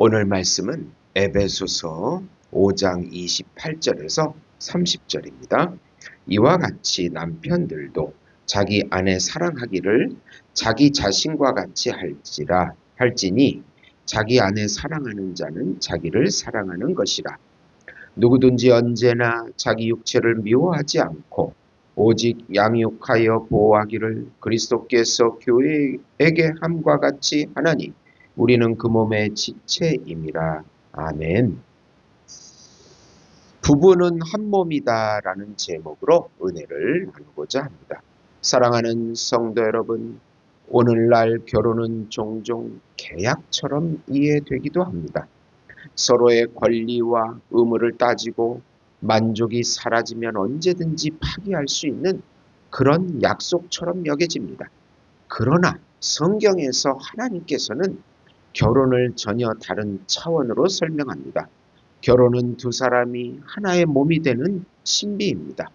오늘 말씀은 에베소서 5장 28절에서 30절입니다. 이와 같이 남편들도 자기 아내 사랑하기를 자기 자신과 같이 할지니 자기 아내 사랑하는 자는 자기를 사랑하는 것이라. 누구든지 언제나 자기 육체를 미워하지 않고 오직 양육하여 보호하기를 그리스도께서 교회에게 함과 같이 하나니 우리는 그 몸의 지체임이라. 아멘. 부부는 한 몸이다라는 제목으로 은혜를 나누고자 합니다. 사랑하는 성도 여러분, 오늘날 결혼은 종종 계약처럼 이해되기도 합니다. 서로의 권리와 의무를 따지고 만족이 사라지면 언제든지 파기할 수 있는 그런 약속처럼 여겨집니다. 그러나 성경에서 하나님께서는 결혼을 전혀 다른 차원으로 설명합니다. 결혼은 두 사람이 하나의 몸이 되는 신비입니다.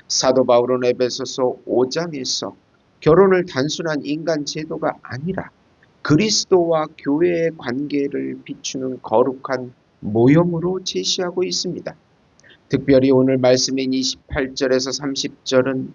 사도 바울은 에베소서 5장에서 결혼을 단순한 인간 제도가 아니라 그리스도와 교회의 관계를 비추는 거룩한 모형으로 제시하고 있습니다. 특별히 오늘 말씀인 28절에서 30절은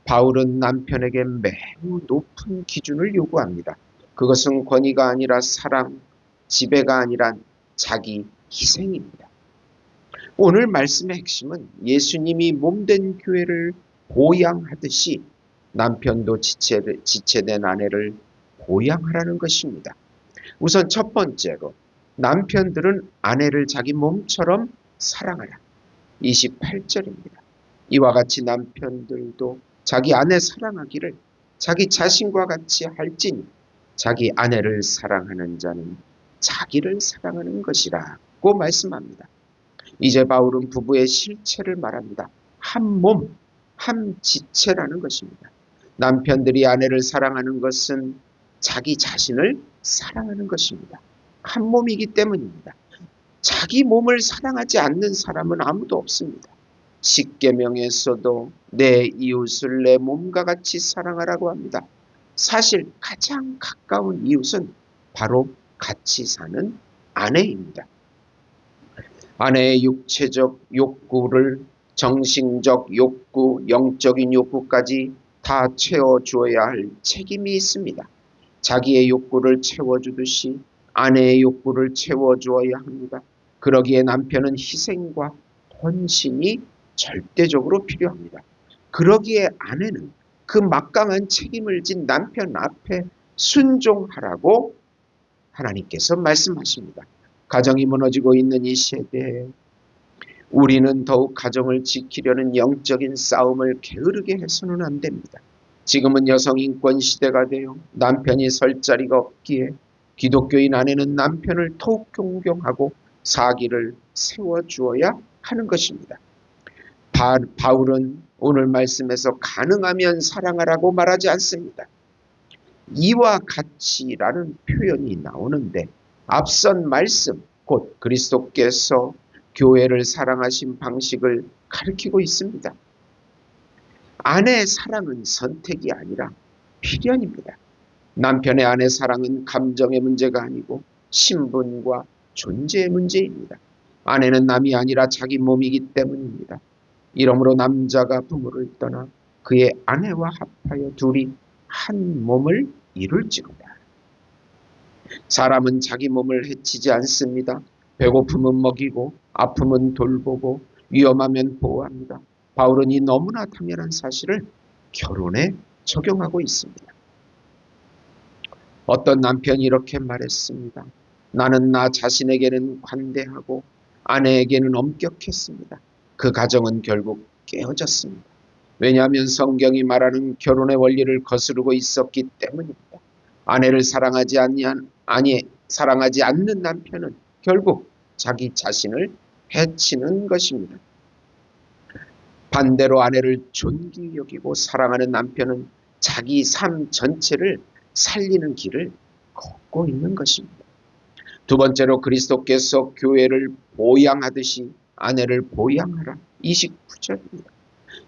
바울은 남편에게 매우 높은 기준을 요구합니다. 그것은 권위가 아니라 사랑, 지배가 아니라 자기 희생입니다. 오늘 말씀의 핵심은 예수님이 몸된 교회를 보양하듯이 남편도 지체된 아내를 보양하라는 것입니다. 우선 첫 번째로 남편들은 아내를 자기 몸처럼 사랑하라. 28절입니다. 이와 같이 남편들도 자기 아내 사랑하기를 자기 자신과 같이 할지니 자기 아내를 사랑하는 자는 자기를 사랑하는 것이라고 말씀합니다. 이제 바울은 부부의 실체를 말합니다. 한 몸, 한 지체라는 것입니다. 남편들이 아내를 사랑하는 것은 자기 자신을 사랑하는 것입니다. 한 몸이기 때문입니다. 자기 몸을 사랑하지 않는 사람은 아무도 없습니다. 십계명에서도 내 이웃을 내 몸과 같이 사랑하라고 합니다. 사실 가장 가까운 이웃은 바로 같이 사는 아내입니다. 아내의 육체적 욕구를 정신적 욕구, 영적인 욕구까지 다 채워주어야 할 책임이 있습니다. 자기의 욕구를 채워주듯이 아내의 욕구를 채워주어야 합니다. 그러기에 남편은 희생과 헌신이 절대적으로 필요합니다. 그러기에 아내는 그 막강한 책임을 진 남편 앞에 순종하라고 하나님께서 말씀하십니다. 가정이 무너지고 있는 이 시대에 우리는 더욱 가정을 지키려는 영적인 싸움을 게으르게 해서는 안 됩니다. 지금은 여성 인권 시대가 되어 남편이 설 자리가 없기에 기독교인 아내는 남편을 더욱 존경하고 사기를 세워주어야 하는 것입니다. 바울은 오늘 말씀에서 가능하면 사랑하라고 말하지 않습니다. 이와 같이라는 표현이 나오는데 앞선 말씀, 곧 그리스도께서 교회를 사랑하신 방식을 가리키고 있습니다. 아내의 사랑은 선택이 아니라 필연입니다. 남편의 아내 사랑은 감정의 문제가 아니고 신분과 존재의 문제입니다. 아내는 남이 아니라 자기 몸이기 때문입니다. 이러므로 남자가 부모를 떠나 그의 아내와 합하여 둘이 한 몸을 이룰지로다. 사람은 자기 몸을 해치지 않습니다. 배고픔은 먹이고 아픔은 돌보고 위험하면 보호합니다. 바울은 이 너무나 당연한 사실을 결혼에 적용하고 있습니다. 어떤 남편이 이렇게 말했습니다. 나는 나 자신에게는 관대하고 아내에게는 엄격했습니다. 그 가정은 결국 깨어졌습니다. 왜냐하면 성경이 말하는 결혼의 원리를 거스르고 있었기 때문입니다. 아내를 사랑하지 않는 남편은 결국 자기 자신을 해치는 것입니다. 반대로 아내를 존귀 여기고 사랑하는 남편은 자기 삶 전체를 살리는 길을 걷고 있는 것입니다. 두 번째로 그리스도께서 교회를 보양하듯이 아내를 보양하라. 29절입니다.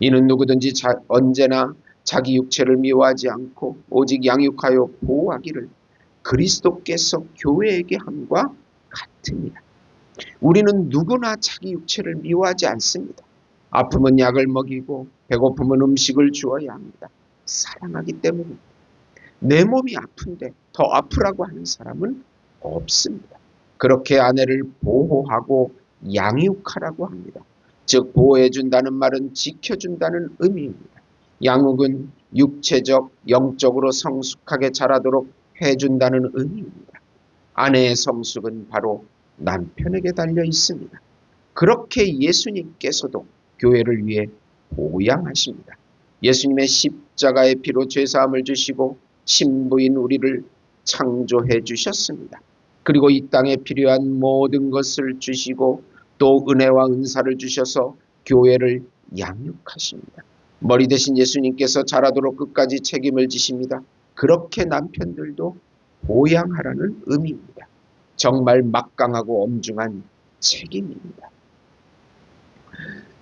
이는 누구든지 언제나 자기 육체를 미워하지 않고 오직 양육하여 보호하기를 그리스도께서 교회에게 함과 같으니라. 우리는 누구나 자기 육체를 미워하지 않습니다. 아프면 약을 먹이고 배고프면 음식을 주어야 합니다. 사랑하기 때문입니다. 내 몸이 아픈데 더 아프라고 하는 사람은 없습니다. 그렇게 아내를 보호하고 양육하라고 합니다. 즉 보호해준다는 말은 지켜준다는 의미입니다. 양육은 육체적, 영적으로 성숙하게 자라도록 해준다는 의미입니다. 아내의 성숙은 바로 남편에게 달려 있습니다. 그렇게 예수님께서도 교회를 위해 보양하십니다. 예수님의 십자가의 피로 죄사함을 주시고 신부인 우리를 창조해 주셨습니다. 그리고 이 땅에 필요한 모든 것을 주시고 또 은혜와 은사를 주셔서 교회를 양육하십니다. 머리 대신 예수님께서 자라도록 끝까지 책임을 지십니다. 그렇게 남편들도 보양하라는 의미입니다. 정말 막강하고 엄중한 책임입니다.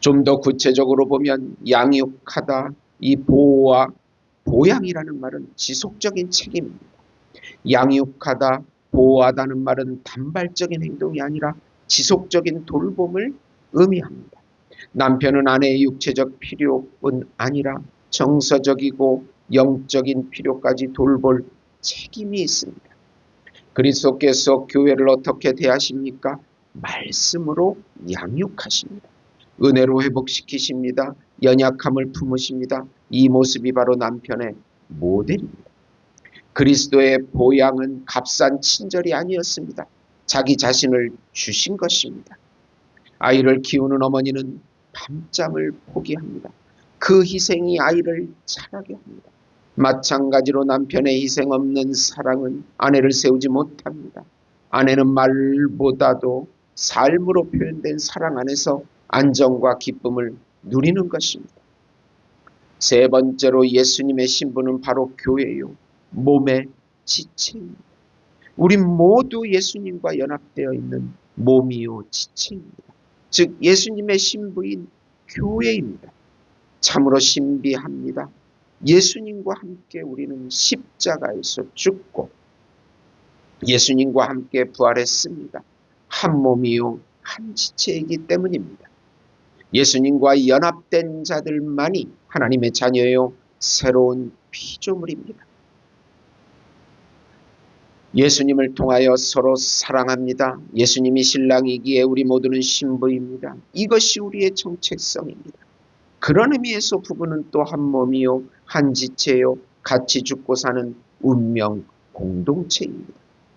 좀 더 구체적으로 보면 양육하다, 이 보호와 보양이라는 말은 지속적인 책임입니다. 양육하다, 보호하다는 말은 단발적인 행동이 아니라 지속적인 돌봄을 의미합니다. 남편은 아내의 육체적 필요뿐 아니라 정서적이고 영적인 필요까지 돌볼 책임이 있습니다. 그리스도께서 교회를 어떻게 대하십니까? 말씀으로 양육하십니다. 은혜로 회복시키십니다. 연약함을 품으십니다. 이 모습이 바로 남편의 모델입니다. 그리스도의 보양은 값싼 친절이 아니었습니다. 자기 자신을 주신 것입니다. 아이를 키우는 어머니는 밤잠을 포기합니다. 그 희생이 아이를 자라게 합니다. 마찬가지로 남편의 희생 없는 사랑은 아내를 세우지 못합니다. 아내는 말보다도 삶으로 표현된 사랑 안에서 안정과 기쁨을 누리는 것입니다. 세 번째로 예수님의 신부는 바로 교회요, 몸의 지체입니다. 우리 모두 예수님과 연합되어 있는 몸이요 지체입니다. 즉 예수님의 신부인 교회입니다. 참으로 신비합니다. 예수님과 함께 우리는 십자가에서 죽고 예수님과 함께 부활했습니다. 한 몸이요 한 지체이기 때문입니다. 예수님과 연합된 자들만이 하나님의 자녀요 새로운 피조물입니다. 예수님을 통하여 서로 사랑합니다. 예수님이 신랑이기에 우리 모두는 신부입니다. 이것이 우리의 정체성입니다. 그런 의미에서 부부는 또 한 몸이요 한 지체요 같이 죽고 사는 운명 공동체입니다.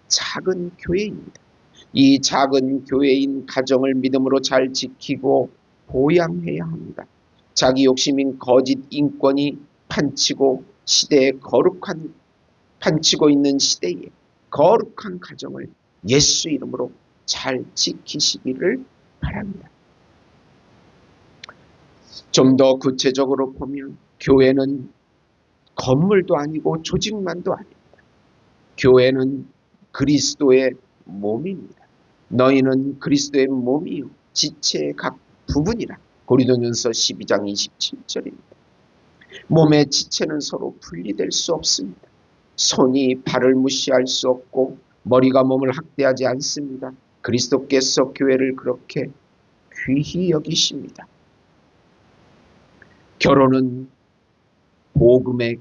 작은 교회입니다. 이 작은 교회인 가정을 믿음으로 잘 지키고 보양해야 합니다. 자기 욕심인 거짓 인권이 판치고 있는 시대에 거룩한 가정을 예수 이름으로 잘 지키시기를 바랍니다. 좀 더 구체적으로 보면 교회는 건물도 아니고 조직만도 아닙니다. 교회는 그리스도의 몸입니다. 너희는 그리스도의 몸이요 지체의 각 부분이라. 고린도전서 12장 27절입니다. 몸의 지체는 서로 분리될 수 없습니다. 손이 발을 무시할 수 없고 머리가 몸을 학대하지 않습니다. 그리스도께서 교회를 그렇게 귀히 여기십니다. 결혼은 복음의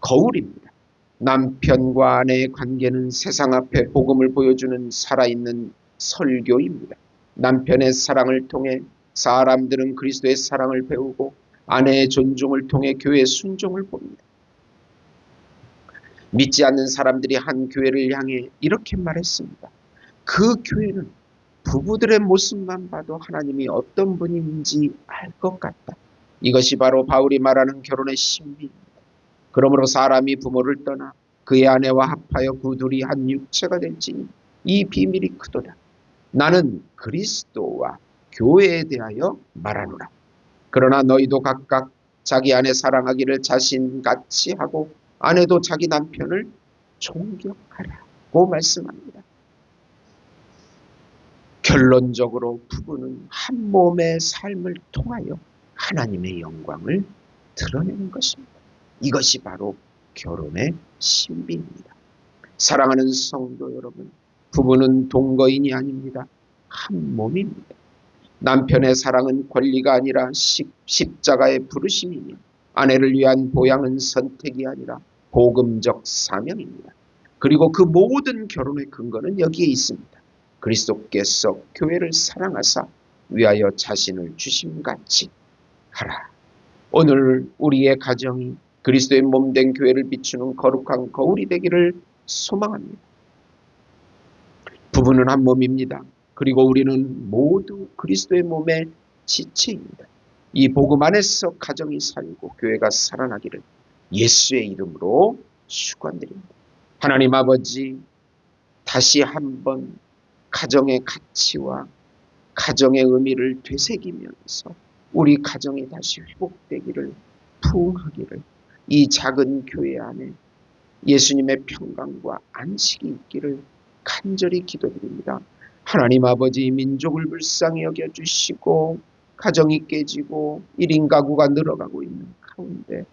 거울입니다. 남편과 아내의 관계는 세상 앞에 복음을 보여주는 살아있는 설교입니다. 남편의 사랑을 통해 사람들은 그리스도의 사랑을 배우고 아내의 존중을 통해 교회의 순종을 봅니다. 믿지 않는 사람들이 한 교회를 향해 이렇게 말했습니다. 그 교회는 부부들의 모습만 봐도 하나님이 어떤 분인지 알 것 같다. 이것이 바로 바울이 말하는 결혼의 신비입니다. 그러므로 사람이 부모를 떠나 그의 아내와 합하여 그 둘이 한 육체가 될지니 이 비밀이 크도다. 나는 그리스도와 교회에 대하여 말하노라. 그러나 너희도 각각 자기 아내 사랑하기를 자신같이 하고 아내도 자기 남편을 존경하라고 말씀합니다. 결론적으로 부부는 한 몸의 삶을 통하여 하나님의 영광을 드러내는 것입니다. 이것이 바로 결혼의 신비입니다. 사랑하는 성도 여러분, 부부는 동거인이 아닙니다. 한 몸입니다. 남편의 사랑은 권리가 아니라 십자가의 부르심이며 아내를 위한 보양은 선택이 아니라 복음적 사명입니다. 그리고 그 모든 결혼의 근거는 여기에 있습니다. 그리스도께서 교회를 사랑하사 위하여 자신을 주심같이 하라. 오늘 우리의 가정이 그리스도의 몸된 교회를 비추는 거룩한 거울이 되기를 소망합니다. 부부는 한 몸입니다. 그리고 우리는 모두 그리스도의 몸의 지체입니다. 이 복음 안에서 가정이 살고 교회가 살아나기를 예수의 이름으로 축원드립니다. 하나님 아버지, 다시 한번 가정의 가치와 가정의 의미를 되새기면서 우리 가정이 다시 회복되기를, 부흥하기를, 이 작은 교회 안에 예수님의 평강과 안식이 있기를 간절히 기도드립니다. 하나님 아버지, 민족을 불쌍히 여겨주시고 가정이 깨지고 1인 가구가 늘어가고 있는 가운데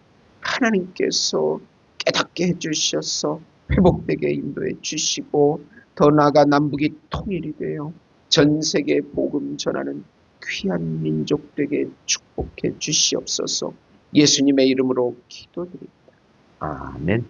하나님께서 깨닫게 해주셔서 회복되게 인도해 주시고 더 나아가 남북이 통일이 되어 전 세계에 복음 전하는 귀한 민족 되게 축복해 주시옵소서. 예수님의 이름으로 기도드립니다. 아멘.